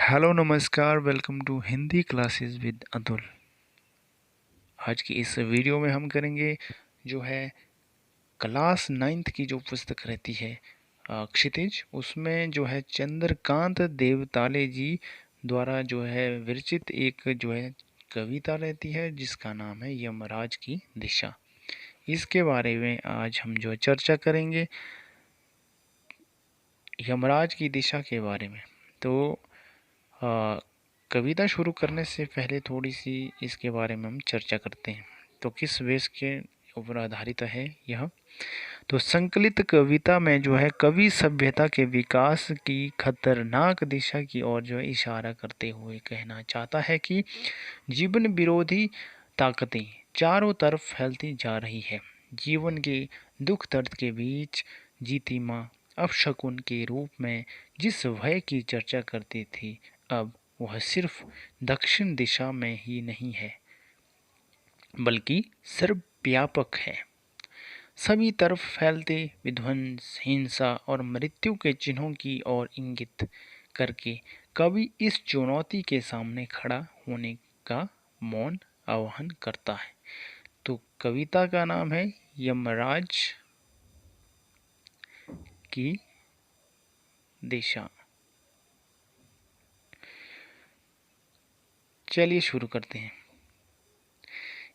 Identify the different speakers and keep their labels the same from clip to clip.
Speaker 1: Hello नमस्कार, welcome to Hindi classes with Atul. आज की इस वीडियो में हम करेंगे जो है क्लास नाइन्थ की जो पुस्तक रहती है क्षितिज, उसमें जो है चंद्रकांत देवताले जी द्वारा जो है विरचित एक जो है कविता रहती है जिसका नाम है यमराज की दिशा। इसके बारे में आज हम जो है चर्चा करेंगे, यमराज की दिशा के बारे में। तो आ, कविता शुरू करने से पहले थोड़ी सी इसके बारे में हम चर्चा करते हैं। तो किस वेश के ऊपर आधारित है यह? तो संकलित कविता में जो है कवि सभ्यता के विकास की खतरनाक दिशा की ओर जो है इशारा करते हुए कहना चाहता है कि जीवन विरोधी ताकतें चारों तरफ फैलती जा रही है। जीवन के दुख दर्द के बीच जीती माँ अपशकुन के रूप में जिस भय की चर्चा करती थी, अब वह सिर्फ दक्षिण दिशा में ही नहीं है बल्कि सर्वव्यापक है। सभी तरफ फैलते विध्वंस, हिंसा और मृत्यु के चिन्हों की ओर इंगित करके कवि इस चुनौती के सामने खड़ा होने का मौन आह्वान करता है। तो कविता का नाम है यमराज की दिशा। चलिए शुरू करते हैं।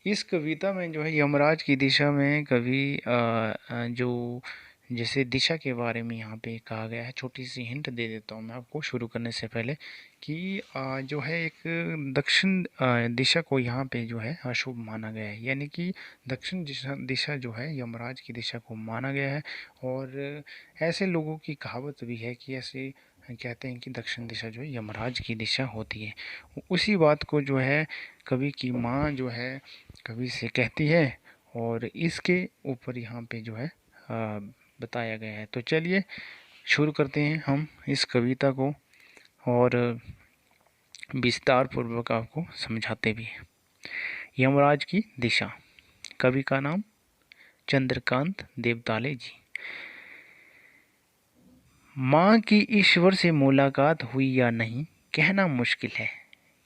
Speaker 1: इस कविता में जो है यमराज की दिशा में कवि जो जैसे दिशा के बारे में यहाँ पे कहा गया है, छोटी सी हिंट दे देता हूँ मैं आपको शुरू करने से पहले कि जो है एक दक्षिण दिशा को यहाँ पे जो है अशुभ माना गया है, यानी कि दक्षिण दिशा जो है यमराज की दिशा को माना गया है। और ऐसे लोगों की कहावत भी है कि ऐसे कहते हैं कि दक्षिण दिशा जो है यमराज की दिशा होती है। उसी बात को जो है कवि की माँ जो है कवि से कहती है और इसके ऊपर यहाँ पे जो है बताया गया है। तो चलिए शुरू करते हैं हम इस कविता को और विस्तार पूर्वक आपको समझाते भी हैं। यमराज की दिशा, कवि का नाम चंद्रकांत देवताले जी। माँ की ईश्वर से मुलाकात हुई या नहीं कहना मुश्किल है।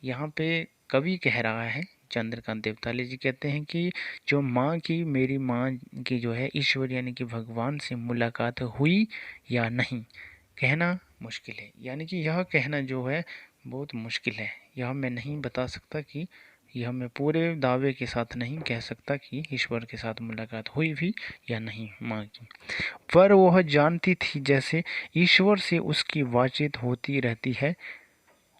Speaker 1: यहाँ पे कवि कह रहा है, चंद्रकांत देवताले जी कहते हैं कि जो माँ की, मेरी माँ की जो है ईश्वर यानी कि भगवान से मुलाकात हुई या नहीं कहना मुश्किल है। यानी कि यह कहना जो है बहुत मुश्किल है। यह मैं नहीं बता सकता कि यह मैं पूरे दावे के साथ नहीं कह सकता कि ईश्वर के साथ मुलाकात हुई भी या नहीं माँ की। पर वह जानती थी जैसे ईश्वर से उसकी बातचीत होती रहती है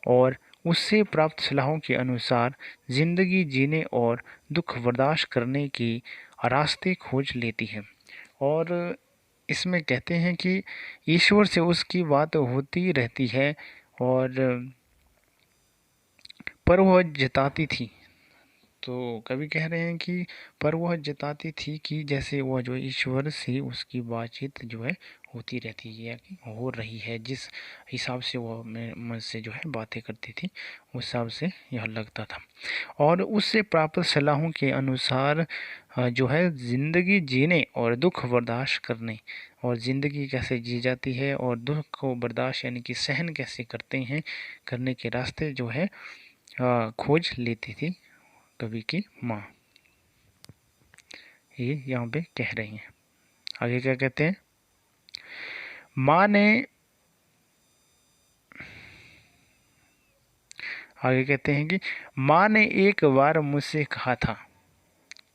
Speaker 1: और उससे प्राप्त सलाहों के अनुसार जिंदगी जीने और दुख बर्दाश्त करने की रास्ते खोज लेती है। और इसमें कहते हैं कि ईश्वर से उसकी बात होती रहती है और पर वह जताती थी। तो कवि कह रहे हैं कि पर वह जताती थी कि जैसे वह जो ईश्वर से उसकी बातचीत जो है होती रहती है कि हो रही है, जिस हिसाब से वह मुझसे जो है बातें करती थी उस हिसाब से यह लगता था। और उससे प्राप्त सलाहों के अनुसार जो है ज़िंदगी जीने और दुख बर्दाश्त करने, और ज़िंदगी कैसे जी जाती है और दुख को बर्दाश्त यानी कि सहन कैसे करते हैं, करने के रास्ते जो है खोज लेती थी कवि की माँ। ये यहाँ पे कह रही हैं। आगे क्या कहते हैं? माँ ने आगे कहते हैं कि माँ ने एक बार मुझसे कहा था।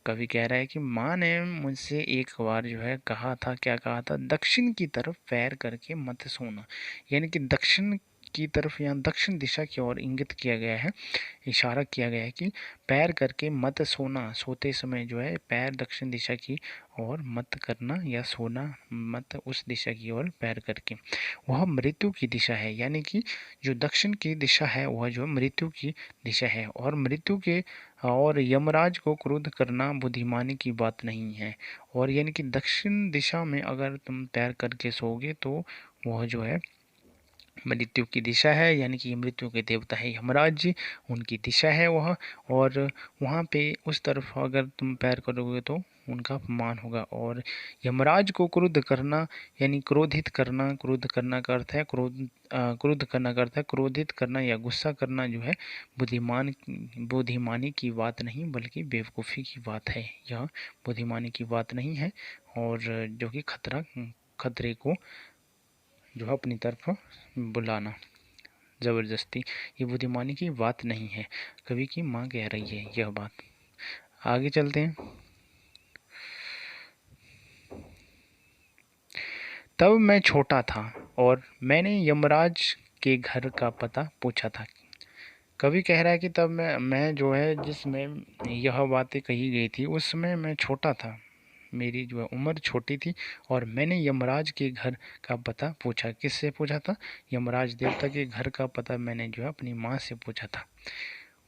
Speaker 1: कवि कह रहा है कि माँ ने मुझसे एक बार जो है कहा था, क्या कहा था? दक्षिण की तरफ पैर करके मत सोना। यानी कि दक्षिण की तरफ, यहाँ दक्षिण दिशा की ओर इंगित किया गया है, इशारा किया गया है कि पैर करके मत सोना। सोते समय जो है पैर दक्षिण दिशा की ओर मत करना या सोना मत उस दिशा की ओर पैर करके। वह मृत्यु की दिशा है, यानी कि जो दक्षिण की दिशा है वह जो मृत्यु की दिशा है। और मृत्यु के और यमराज को क्रोध करना बुद्धिमानी की बात नहीं है। और यानी कि दक्षिण दिशा में अगर तुम पैर करके सोओगे तो वह जो है मृत्यु की दिशा है, यानी कि मृत्यु के देवता है यमराज जी, उनकी दिशा है वह। और वहाँ पे उस तरफ अगर तुम पैर करोगे तो उनका अपमान होगा। और यमराज को क्रुद्ध करना यानी क्रोधित करना, क्रोध करना का अर्थ है क्रोध करना का अर्थ है क्रोधित करना या गुस्सा करना जो है बुद्धिमानी की बात नहीं बल्कि बेवकूफ़ी की बात है। यह बुद्धिमानी की बात नहीं है, और जो कि खतरे को जो है अपनी तरफ बुलाना ज़बरदस्ती, ये बुद्धिमानी की बात नहीं है। कवि की माँ कह रही है यह बात। आगे चलते हैं। तब मैं छोटा था और मैंने यमराज के घर का पता पूछा था। कवि कह रहा है कि तब मैं जो है जिसमें यह बातें कही गई थी उस समय मैं छोटा था, मेरी जो है उम्र छोटी थी, और मैंने यमराज के घर का पता पूछा। किससे पूछा था? यमराज देवता के घर का पता मैंने जो है अपनी माँ से पूछा था।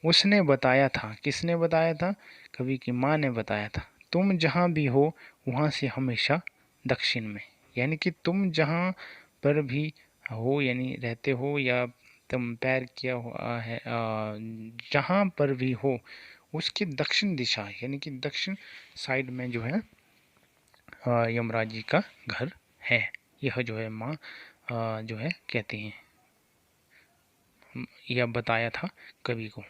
Speaker 1: उसने बताया था, किसने बताया था? कवि की माँ ने बताया था, तुम जहाँ भी हो वहाँ से हमेशा दक्षिण में, यानी कि तुम जहाँ पर भी हो यानी रहते हो या तुम पैर किया हुआ है जहाँ पर भी हो उसकी दक्षिण दिशा यानी कि दक्षिण साइड में जो है यमराज जी का घर है। यह जो है माँ जो है कहते हैं, यह बताया था कवि को।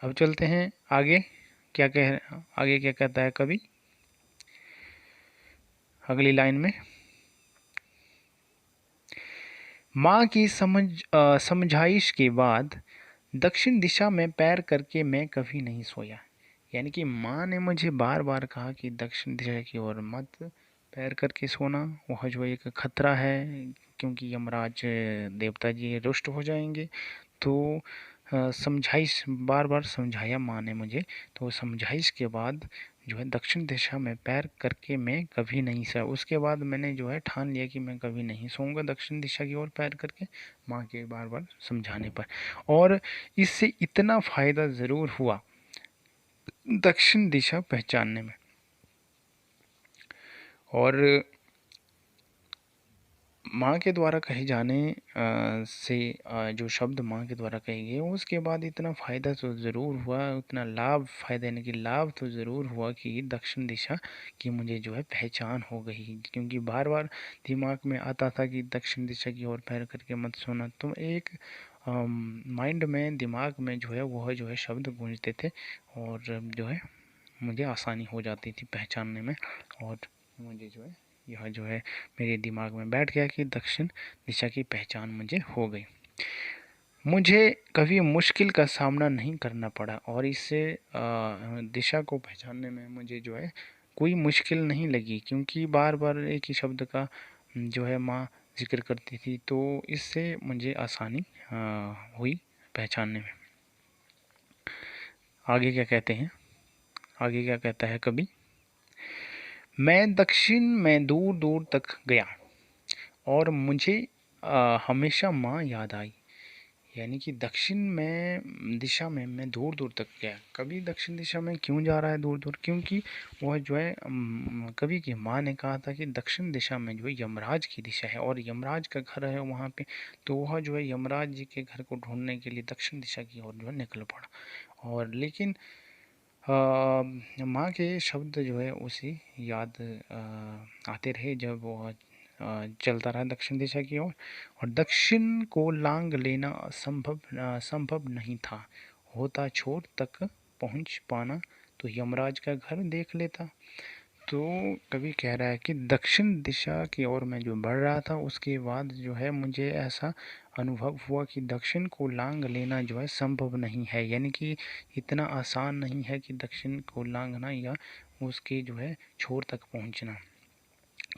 Speaker 1: अब चलते हैं आगे। आगे क्या कहता है कवि अगली लाइन में? माँ की समझाइश के बाद दक्षिण दिशा में पैर करके मैं कभी नहीं सोया। यानी कि माँ ने मुझे बार बार कहा कि दक्षिण दिशा की ओर मत पैर करके सोना, वह जो एक खतरा है, क्योंकि यमराज देवता जी रुष्ट हो जाएंगे। तो समझाइश बार बार समझाया माँ ने मुझे, तो समझाइश के बाद जो है दक्षिण दिशा में पैर करके मैं कभी नहीं सोया। उसके बाद मैंने जो है ठान लिया कि मैं कभी नहीं सोऊंगा दक्षिण दिशा की ओर पैर करके, माँ के बार बार समझाने पर। और इससे इतना फ़ायदा ज़रूर हुआ दक्षिण दिशा पहचानने में। और माँ के द्वारा कहे जाने से जो शब्द माँ के द्वारा कहे गए उसके बाद इतना फ़ायदा तो ज़रूर हुआ, उतना लाभ फ़ायदा यानी कि लाभ तो ज़रूर हुआ कि दक्षिण दिशा की मुझे जो है पहचान हो गई। क्योंकि बार बार दिमाग में आता था कि दक्षिण दिशा की ओर पैर करके मत सोना, तो एक माइंड में दिमाग में जो है वह जो है शब्द गूंजते थे, और जो है मुझे आसानी हो जाती थी पहचानने में। और मुझे जो है यह जो है मेरे दिमाग में बैठ गया कि दक्षिण दिशा की पहचान मुझे हो गई। मुझे कभी मुश्किल का सामना नहीं करना पड़ा, और इससे दिशा को पहचानने में मुझे जो है कोई मुश्किल नहीं लगी, क्योंकि बार बार एक ही शब्द का जो है माँ जिक्र करती थी, तो इससे मुझे आसानी हुई पहचानने में। आगे क्या कहते हैं? आगे क्या कहता है कवि? मैं दक्षिण में दूर दूर तक गया और मुझे हमेशा माँ याद आई। यानी कि दक्षिण में दिशा में मैं दूर दूर तक गया। कभी दक्षिण दिशा में क्यों जा रहा है दूर दूर? क्योंकि वह जो है कवि की माँ ने कहा था कि दक्षिण दिशा में जो है यमराज की दिशा है और यमराज का घर है वहाँ पे, तो वह जो है यमराज जी के घर को ढूंढने के लिए दक्षिण दिशा की ओर जो है निकल पड़ा। और लेकिन माँ के शब्द जो है उसे याद आते रहे जब वो चलता रहा दक्षिण दिशा की ओर। और दक्षिण को लांग लेना संभव नहीं था, होता छोर तक पहुँच पाना तो यमराज का घर देख लेता। तो कवि कह रहा है कि दक्षिण दिशा की ओर मैं जो बढ़ रहा था उसके बाद जो है मुझे ऐसा अनुभव हुआ कि दक्षिण को लांग लेना जो है संभव नहीं है, यानी कि इतना आसान नहीं है कि दक्षिण को लांघना या उसके जो है छोर तक पहुंचना,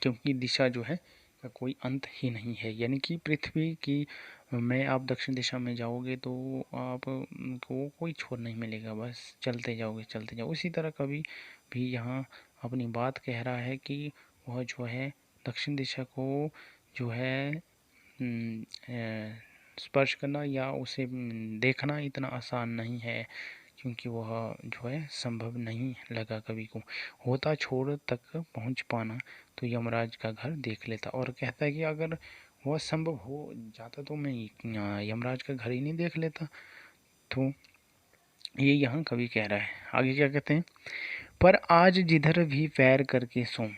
Speaker 1: क्योंकि दिशा जो है का कोई अंत ही नहीं है। यानी कि पृथ्वी की में आप दक्षिण दिशा में जाओगे तो आप को कोई छोर नहीं मिलेगा, बस चलते जाओगे चलते जाओ। उसी तरह कभी भी यहाँ अपनी बात कह रहा है कि वह जो है दक्षिण दिशा को जो है स्पर्श करना या उसे देखना इतना आसान नहीं है, क्योंकि वह जो है संभव नहीं लगा कवि को। होता छोर तक पहुंच पाना तो यमराज का घर देख लेता। और कहता है कि अगर वह संभव हो जाता तो मैं यमराज का घर ही नहीं देख लेता। तो ये यहाँ कवि कह रहा है। आगे क्या कहते हैं, पर आज जिधर भी पैर करके सोऊं।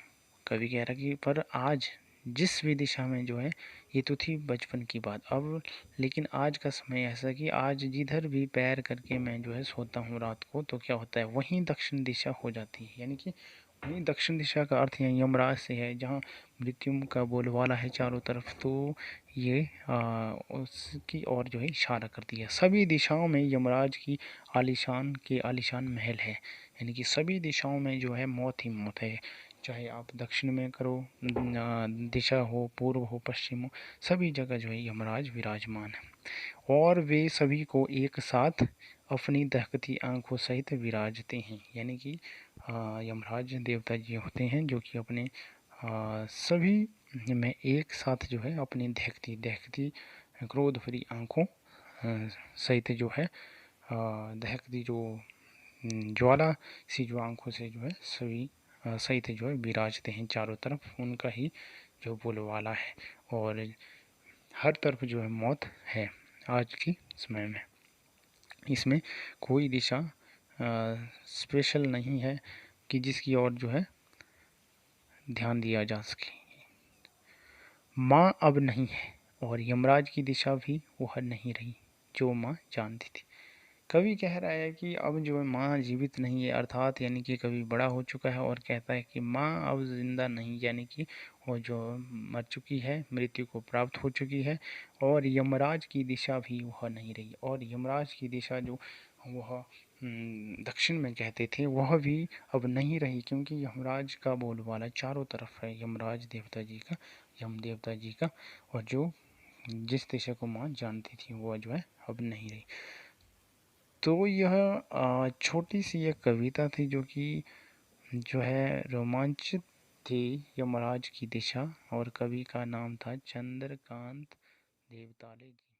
Speaker 1: कवि कह रहा कि पर आज जिस भी दिशा में जो है, ये तो थी बचपन की बात, अब लेकिन आज का समय ऐसा कि आज जिधर भी पैर करके मैं जो है सोता हूँ रात को, तो क्या होता है वहीं दक्षिण दिशा हो जाती है। यानी कि वहीं दक्षिण दिशा का अर्थ है यमराज से है, जहाँ मृत्यु का बोलबाला है चारों तरफ। तो ये उसकी ओर जो है इशारा करती है। सभी दिशाओं में यमराज की आलीशान महल है। यानी कि सभी दिशाओं में जो है मौत ही मौत है। चाहे आप दक्षिण में करो दिशा हो, पूर्व हो, पश्चिम हो, सभी जगह जो है यमराज विराजमान है। और वे सभी को एक साथ अपनी दहकती आंखों सहित विराजते हैं। यानी कि यमराज देवता जी होते हैं जो कि अपने सभी में एक साथ जो है अपनी दहकती दहकती क्रोध भरी आंखों सहित जो है दहकती जो ज्वाला सी जो आंखों से जो है सभी सहित जो है विराजते हैं चारों तरफ। उनका ही जो बोलबाला है और हर तरफ जो है मौत है आज के समय में। इसमें कोई दिशा स्पेशल नहीं है कि जिसकी ओर जो है ध्यान दिया जा सके। माँ अब नहीं है और यमराज की दिशा भी वह नहीं रही जो माँ जानती थी। कवि कह रहा है कि अब जो है माँ जीवित नहीं है, अर्थात यानी कि कवि बड़ा हो चुका है और कहता है कि माँ अब जिंदा नहीं, यानी कि वो जो मर चुकी है, मृत्यु को प्राप्त हो चुकी है। और यमराज की दिशा भी वह नहीं रही, और यमराज की दिशा जो वह दक्षिण में कहते थे वह भी अब नहीं रही, क्योंकि यमराज का बोलबाला चारों तरफ है, यमराज देवता जी का, यम देवता जी का। और जो जिस दिशा को माँ जानती थी वह जो है अब नहीं रही। तो यह छोटी सी एक कविता थी जो कि जो है रोमांचित थी, यमराज की दिशा। और कवि का नाम था चंद्रकांत देवताले जी।